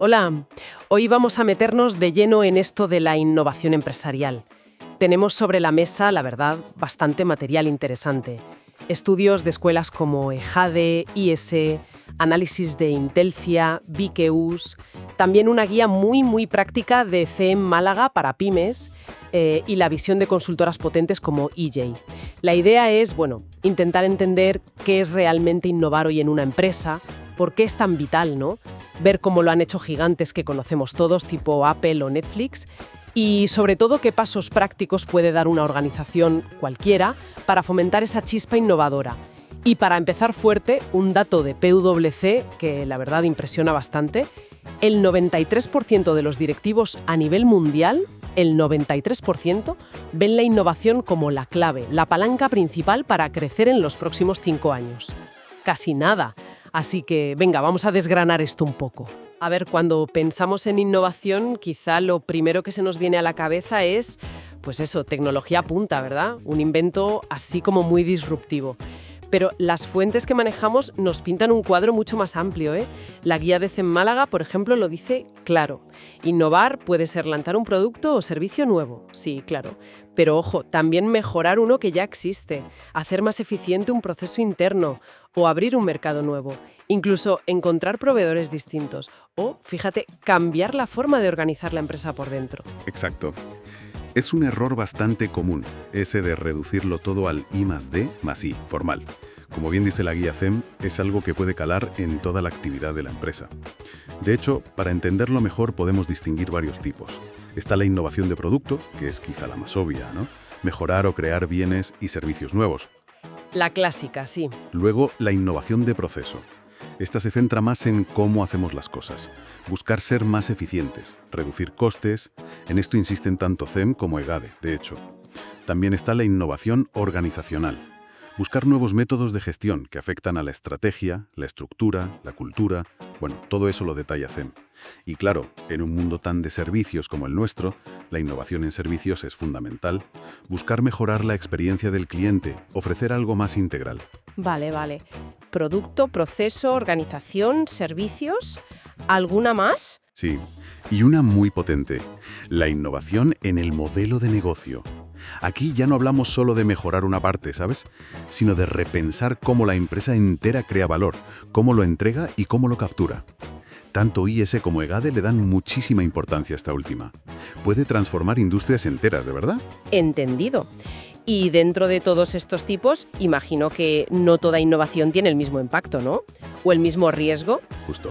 Hola, hoy vamos a meternos de lleno en esto de la innovación empresarial. Tenemos sobre la mesa, la verdad, bastante material interesante. Estudios de escuelas como EJADE, IS, análisis de Intelcia, BKUS, también una guía muy práctica de CEM Málaga para pymes y la visión de consultoras potentes como EJ. La idea es, intentar entender qué es realmente innovar hoy en una empresa, por qué es tan vital, ¿no? Ver cómo lo han hecho gigantes que conocemos todos, tipo Apple o Netflix, y sobre todo qué pasos prácticos puede dar una organización cualquiera para fomentar esa chispa innovadora. Y para empezar fuerte, un dato de PwC que la verdad impresiona bastante: el 93% de los directivos a nivel mundial, el 93%, ven la innovación como la clave, la palanca principal para crecer en los próximos 5 años. Casi nada. Así que, venga, vamos a desgranar esto un poco. A ver, cuando pensamos en innovación, quizá lo primero que se nos viene a la cabeza es, tecnología punta, ¿verdad? Un invento así como muy disruptivo. Pero las fuentes que manejamos nos pintan un cuadro mucho más amplio, ¿eh? La guía de CEM Málaga, por ejemplo, lo dice claro. Innovar puede ser lanzar un producto o servicio nuevo, sí, claro. Pero ojo, también mejorar uno que ya existe, hacer más eficiente un proceso interno o abrir un mercado nuevo. Incluso encontrar proveedores distintos o, fíjate, cambiar la forma de organizar la empresa por dentro. Exacto. Es un error bastante común, ese de reducirlo todo al I+D más I, formal. Como bien dice la guía CEM, es algo que puede calar en toda la actividad de la empresa. De hecho, para entenderlo mejor podemos distinguir varios tipos. Está la innovación de producto, que es quizá la más obvia, ¿no? Mejorar o crear bienes y servicios nuevos. La clásica, sí. Luego, la innovación de proceso. Esta se centra más en cómo hacemos las cosas. Buscar ser más eficientes, reducir costes. En esto insisten tanto CEM como EGADE, de hecho. También está la innovación organizacional. Buscar nuevos métodos de gestión que afectan a la estrategia, la estructura, la cultura. Todo eso lo detalla CEM. Y claro, en un mundo tan de servicios como el nuestro, la innovación en servicios es fundamental. Buscar mejorar la experiencia del cliente, ofrecer algo más integral. Vale. Producto, proceso, organización, servicios. ¿Alguna más? Sí, y una muy potente, la innovación en el modelo de negocio. Aquí ya no hablamos solo de mejorar una parte, ¿sabes? Sino de repensar cómo la empresa entera crea valor, cómo lo entrega y cómo lo captura. Tanto IS como EGADE le dan muchísima importancia a esta última. Puede transformar industrias enteras, ¿de verdad? Entendido. Y dentro de todos estos tipos, imagino que no toda innovación tiene el mismo impacto, ¿no? ¿O el mismo riesgo? Justo.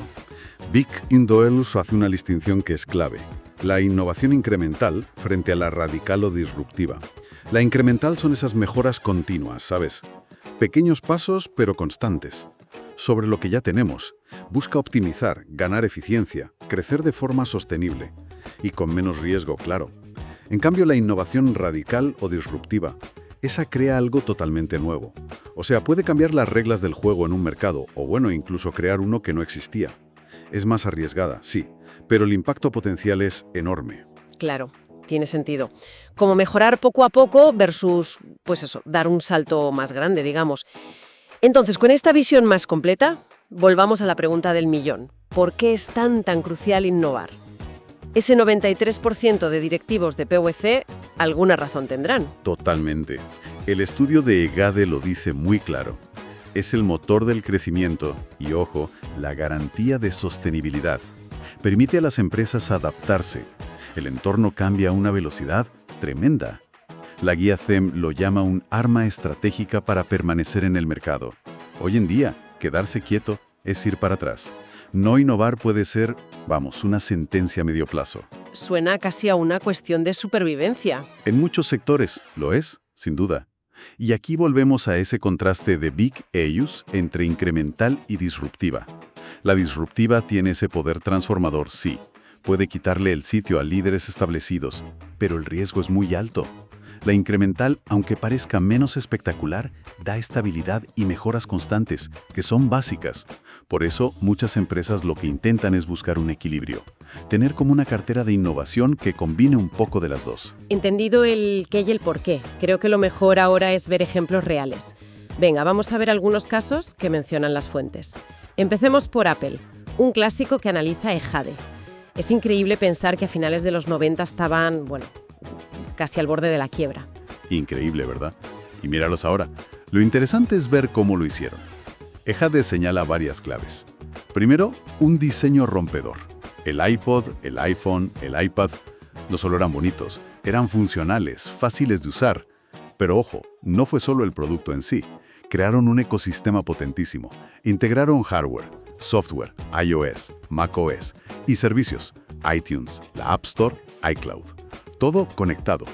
Vic Indoelus hace una distinción que es clave. La innovación incremental frente a la radical o disruptiva. La incremental son esas mejoras continuas, ¿sabes? Pequeños pasos, pero constantes. Sobre lo que ya tenemos. Busca optimizar, ganar eficiencia, crecer de forma sostenible. Y con menos riesgo, claro. En cambio, la innovación radical o disruptiva, esa crea algo totalmente nuevo. O sea, puede cambiar las reglas del juego en un mercado, o incluso crear uno que no existía. Es más arriesgada, sí, pero el impacto potencial es enorme. Claro, tiene sentido. Como mejorar poco a poco versus, dar un salto más grande, digamos. Entonces, con esta visión más completa, volvamos a la pregunta del millón. ¿Por qué es tan crucial innovar? Ese 93% de directivos de PwC alguna razón tendrán. Totalmente. El estudio de EGADE lo dice muy claro. Es el motor del crecimiento y, ojo, la garantía de sostenibilidad. Permite a las empresas adaptarse. El entorno cambia a una velocidad tremenda. La guía CEM lo llama un arma estratégica para permanecer en el mercado. Hoy en día, quedarse quieto es ir para atrás. No innovar puede ser, una sentencia a medio plazo. Suena casi a una cuestión de supervivencia. En muchos sectores lo es, sin duda. Y aquí volvemos a ese contraste de Vic Eyus entre incremental y disruptiva. La disruptiva tiene ese poder transformador, sí. Puede quitarle el sitio a líderes establecidos, pero el riesgo es muy alto. La incremental, aunque parezca menos espectacular, da estabilidad y mejoras constantes, que son básicas. Por eso, muchas empresas lo que intentan es buscar un equilibrio. Tener como una cartera de innovación que combine un poco de las dos. Entendido el qué y el por qué, creo que lo mejor ahora es ver ejemplos reales. Venga, vamos a ver algunos casos que mencionan las fuentes. Empecemos por Apple, un clásico que analiza EJADE. Es increíble pensar que a finales de los 90 estaban, bueno, casi al borde de la quiebra. Increíble, ¿verdad? Y míralos ahora. Lo interesante es ver cómo lo hicieron. EJADE señala varias claves. Primero, un diseño rompedor. El iPod, el iPhone, el iPad no solo eran bonitos, eran funcionales, fáciles de usar. Pero ojo, no fue solo el producto en sí. Crearon un ecosistema potentísimo. Integraron hardware, software, iOS, macOS y servicios, iTunes, la App Store, iCloud. Todo conectado.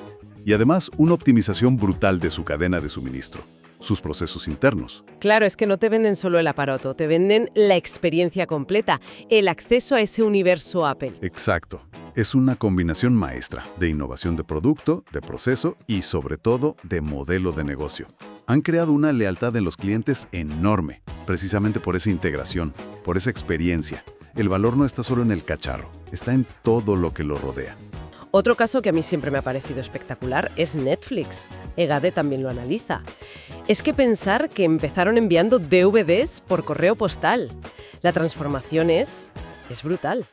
Y además, una optimización brutal de su cadena de suministro, sus procesos internos. Claro, es que no te venden solo el aparato, te venden la experiencia completa, el acceso a ese universo Apple. Exacto. Es una combinación maestra de innovación de producto, de proceso y, sobre todo, de modelo de negocio. Han creado una lealtad en los clientes enorme, precisamente por esa integración, por esa experiencia. El valor no está solo en el cacharro, está en todo lo que lo rodea. Otro caso que a mí siempre me ha parecido espectacular es Netflix. EGADE también lo analiza. Es que pensar que empezaron enviando DVDs por correo postal. La transformación es brutal.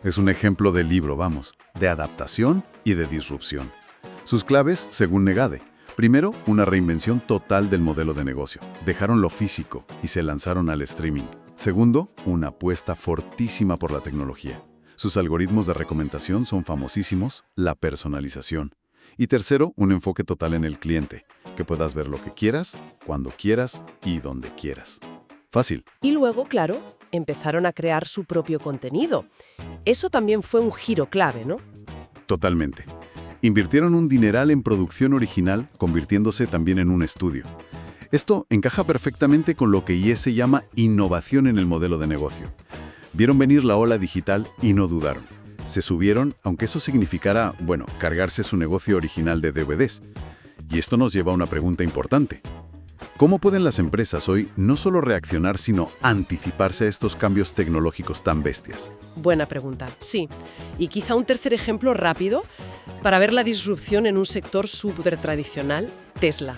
Es un ejemplo de libro, vamos, de adaptación y de disrupción. Sus claves, según EGADE. Primero, una reinvención total del modelo de negocio. Dejaron lo físico y se lanzaron al streaming. Segundo, una apuesta fortísima por la tecnología. Sus algoritmos de recomendación son famosísimos, la personalización. Y tercero, un enfoque total en el cliente, que puedas ver lo que quieras, cuando quieras y donde quieras. Fácil. Y luego, claro, empezaron a crear su propio contenido. Eso también fue un giro clave, ¿no? Totalmente. Invirtieron un dineral en producción original, convirtiéndose también en un estudio. Esto encaja perfectamente con lo que IESE llama innovación en el modelo de negocio. Vieron venir la ola digital y no dudaron. Se subieron, aunque eso significara, cargarse su negocio original de DVDs. Y esto nos lleva a una pregunta importante. ¿Cómo pueden las empresas hoy no solo reaccionar, sino anticiparse a estos cambios tecnológicos tan bestias? Buena pregunta, sí. Y quizá un tercer ejemplo rápido para ver la disrupción en un sector súper tradicional, Tesla.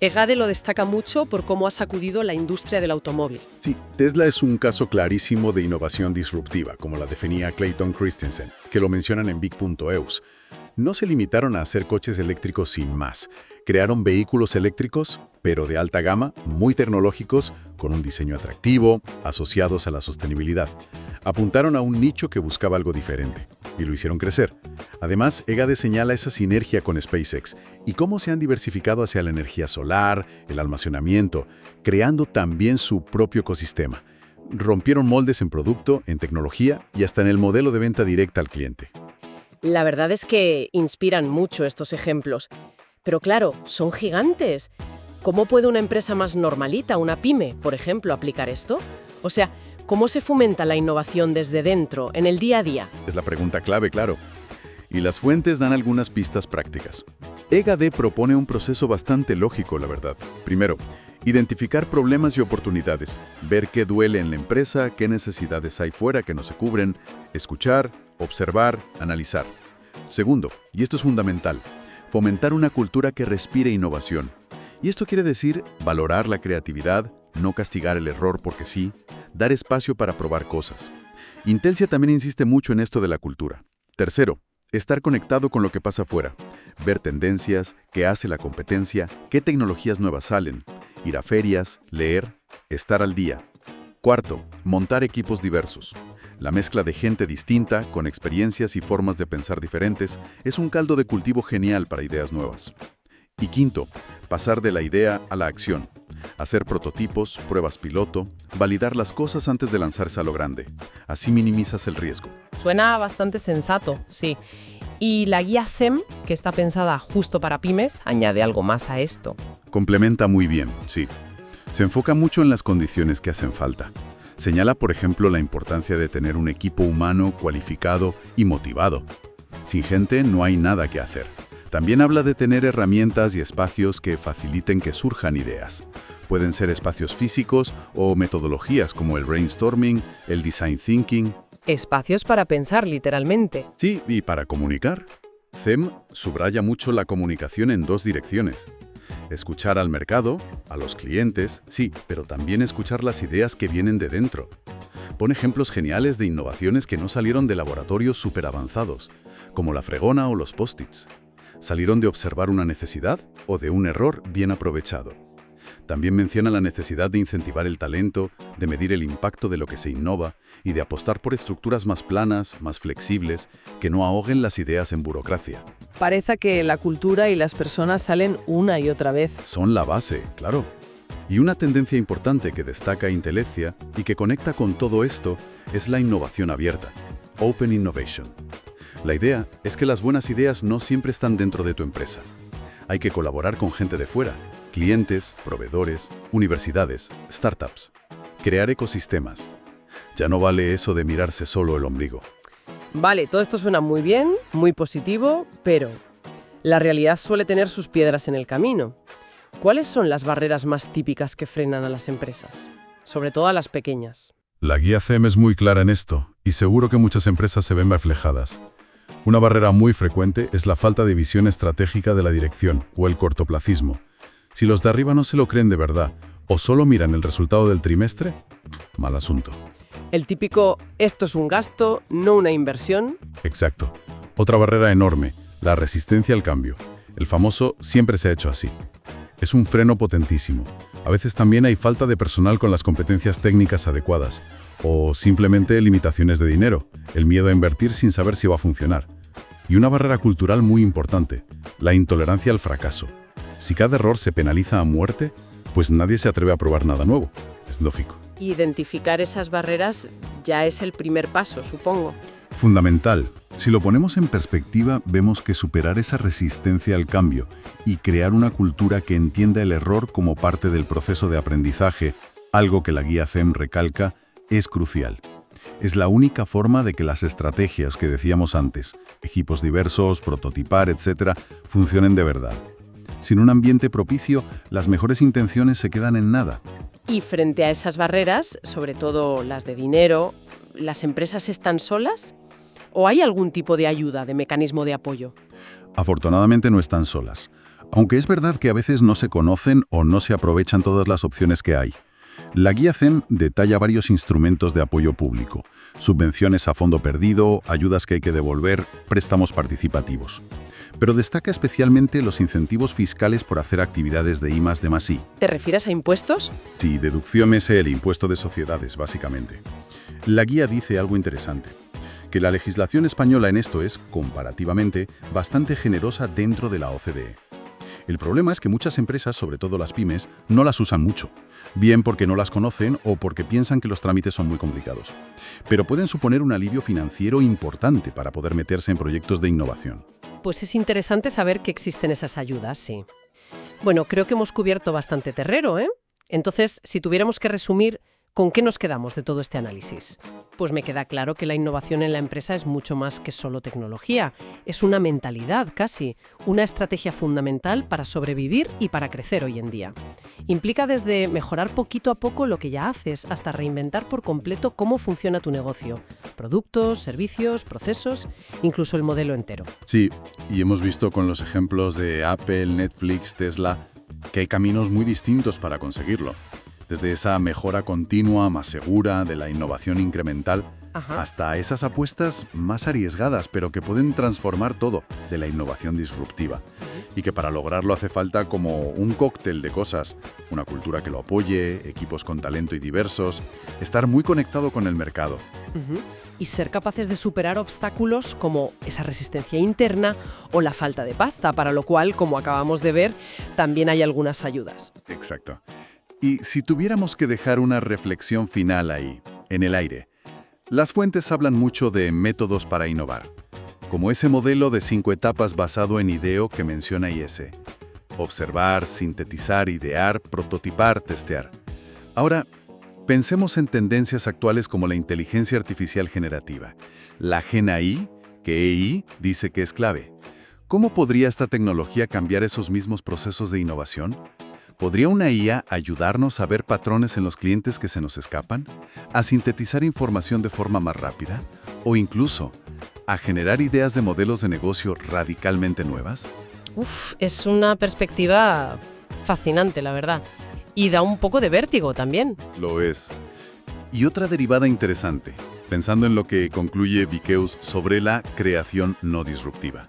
EGADE lo destaca mucho por cómo ha sacudido la industria del automóvil. Sí, Tesla es un caso clarísimo de innovación disruptiva, como la definía Clayton Christensen, que lo mencionan en Big.eus. No se limitaron a hacer coches eléctricos sin más. Crearon vehículos eléctricos, pero de alta gama, muy tecnológicos, con un diseño atractivo, asociados a la sostenibilidad. Apuntaron a un nicho que buscaba algo diferente, y lo hicieron crecer. Además, EGADE señala esa sinergia con SpaceX y cómo se han diversificado hacia la energía solar, el almacenamiento, creando también su propio ecosistema. Rompieron moldes en producto, en tecnología y hasta en el modelo de venta directa al cliente. La verdad es que inspiran mucho estos ejemplos. Pero claro, son gigantes. ¿Cómo puede una empresa más normalita, una pyme, por ejemplo, aplicar esto? O sea, ¿cómo se fomenta la innovación desde dentro, en el día a día? Es la pregunta clave, claro. Y las fuentes dan algunas pistas prácticas. EGADE propone un proceso bastante lógico, la verdad. Primero, identificar problemas y oportunidades, ver qué duele en la empresa, qué necesidades hay fuera que no se cubren, escuchar, observar, analizar. Segundo, y esto es fundamental, fomentar una cultura que respire innovación. Y esto quiere decir valorar la creatividad, no castigar el error porque sí, dar espacio para probar cosas. Intelsia también insiste mucho en esto de la cultura. Tercero, estar conectado con lo que pasa afuera, ver tendencias, qué hace la competencia, qué tecnologías nuevas salen, ir a ferias, leer, estar al día. Cuarto, montar equipos diversos. La mezcla de gente distinta, con experiencias y formas de pensar diferentes, es un caldo de cultivo genial para ideas nuevas. Y quinto, pasar de la idea a la acción. Hacer prototipos, pruebas piloto, validar las cosas antes de lanzarse a lo grande. Así minimizas el riesgo. Suena bastante sensato, sí. Y la guía CEM, que está pensada justo para pymes, añade algo más a esto. Complementa muy bien, sí. Se enfoca mucho en las condiciones que hacen falta. Señala, por ejemplo, la importancia de tener un equipo humano cualificado y motivado. Sin gente no hay nada que hacer. También habla de tener herramientas y espacios que faciliten que surjan ideas. Pueden ser espacios físicos o metodologías como el brainstorming, el design thinking. Espacios para pensar, literalmente. Sí, y para comunicar. CEM subraya mucho la comunicación en dos direcciones. Escuchar al mercado, a los clientes, sí, pero también escuchar las ideas que vienen de dentro. Pon ejemplos geniales de innovaciones que no salieron de laboratorios superavanzados, como la fregona o los post-its. Salieron de observar una necesidad o de un error bien aprovechado. También menciona la necesidad de incentivar el talento, de medir el impacto de lo que se innova y de apostar por estructuras más planas, más flexibles, que no ahoguen las ideas en burocracia. Parece que la cultura y las personas salen una y otra vez. Son la base, claro. Y una tendencia importante que destaca Intellectia y que conecta con todo esto es la innovación abierta, Open Innovation. La idea es que las buenas ideas no siempre están dentro de tu empresa. Hay que colaborar con gente de fuera, clientes, proveedores, universidades, startups. Crear ecosistemas. Ya no vale eso de mirarse solo el ombligo. Vale, todo esto suena muy bien, muy positivo, pero la realidad suele tener sus piedras en el camino. ¿Cuáles son las barreras más típicas que frenan a las empresas? Sobre todo a las pequeñas. La guía CEM es muy clara en esto, y seguro que muchas empresas se ven reflejadas. Una barrera muy frecuente es la falta de visión estratégica de la dirección, o el cortoplacismo. Si los de arriba no se lo creen de verdad, o solo miran el resultado del trimestre, mal asunto. El típico, esto es un gasto, no una inversión. Exacto. Otra barrera enorme, la resistencia al cambio. El famoso siempre se ha hecho así. Es un freno potentísimo. A veces también hay falta de personal con las competencias técnicas adecuadas, o simplemente limitaciones de dinero, el miedo a invertir sin saber si va a funcionar. Y una barrera cultural muy importante, la intolerancia al fracaso. Si cada error se penaliza a muerte, pues nadie se atreve a probar nada nuevo. Es lógico. Identificar esas barreras ya es el primer paso, supongo. Fundamental. Si lo ponemos en perspectiva, vemos que superar esa resistencia al cambio y crear una cultura que entienda el error como parte del proceso de aprendizaje, algo que la guía CEM recalca, es crucial. Es la única forma de que las estrategias que decíamos antes, equipos diversos, prototipar, etc., funcionen de verdad. Sin un ambiente propicio, las mejores intenciones se quedan en nada. Y frente a esas barreras, sobre todo las de dinero, ¿las empresas están solas? ¿O hay algún tipo de ayuda, de mecanismo de apoyo? Afortunadamente no están solas, aunque es verdad que a veces no se conocen o no se aprovechan todas las opciones que hay. La guía CEM detalla varios instrumentos de apoyo público, subvenciones a fondo perdido, ayudas que hay que devolver, préstamos participativos. Pero destaca especialmente los incentivos fiscales por hacer actividades de I+D+I. ¿Te refieres a impuestos? Sí, deducciones, el impuesto de sociedades, básicamente. La guía dice algo interesante, que la legislación española en esto es, comparativamente, bastante generosa dentro de la OCDE. El problema es que muchas empresas, sobre todo las pymes, no las usan mucho, bien porque no las conocen o porque piensan que los trámites son muy complicados. Pero pueden suponer un alivio financiero importante para poder meterse en proyectos de innovación. Pues es interesante saber que existen esas ayudas, sí. Bueno, creo que hemos cubierto bastante terreno, ¿eh? Entonces, si tuviéramos que resumir, ¿con qué nos quedamos de todo este análisis? Pues me queda claro que la innovación en la empresa es mucho más que solo tecnología. Es una mentalidad, casi, una estrategia fundamental para sobrevivir y para crecer hoy en día. Implica desde mejorar poquito a poco lo que ya haces hasta reinventar por completo cómo funciona tu negocio. Productos, servicios, procesos, incluso el modelo entero. Sí, y hemos visto con los ejemplos de Apple, Netflix, Tesla, que hay caminos muy distintos para conseguirlo. Desde esa mejora continua, más segura, de la innovación incremental, hasta esas apuestas más arriesgadas, pero que pueden transformar todo, de la innovación disruptiva. Y que para lograrlo hace falta como un cóctel de cosas, una cultura que lo apoye, equipos con talento y diversos, estar muy conectado con el mercado. Y ser capaces de superar obstáculos como esa resistencia interna o la falta de pasta, para lo cual, como acabamos de ver, también hay algunas ayudas. Exacto. Y si tuviéramos que dejar una reflexión final ahí, en el aire, las fuentes hablan mucho de métodos para innovar, como ese modelo de 5 etapas basado en IDEO que menciona IS. Observar, sintetizar, idear, prototipar, testear. Ahora, pensemos en tendencias actuales como la inteligencia artificial generativa, la Gen AI, que EI dice que es clave. ¿Cómo podría esta tecnología cambiar esos mismos procesos de innovación? ¿Podría una IA ayudarnos a ver patrones en los clientes que se nos escapan? ¿A sintetizar información de forma más rápida? ¿O incluso a generar ideas de modelos de negocio radicalmente nuevas? Es una perspectiva fascinante, la verdad. Y da un poco de vértigo también. Lo es. Y otra derivada interesante, pensando en lo que concluye Vikeus sobre la creación no disruptiva.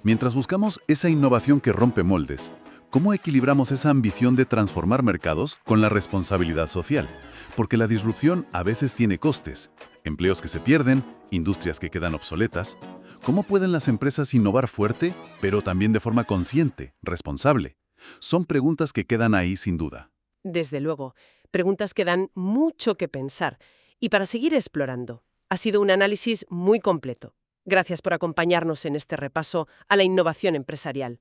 Mientras buscamos esa innovación que rompe moldes, ¿cómo equilibramos esa ambición de transformar mercados con la responsabilidad social? Porque la disrupción a veces tiene costes, empleos que se pierden, industrias que quedan obsoletas. ¿Cómo pueden las empresas innovar fuerte, pero también de forma consciente, responsable? Son preguntas que quedan ahí sin duda. Desde luego, preguntas que dan mucho que pensar. Y para seguir explorando, ha sido un análisis muy completo. Gracias por acompañarnos en este repaso a la innovación empresarial.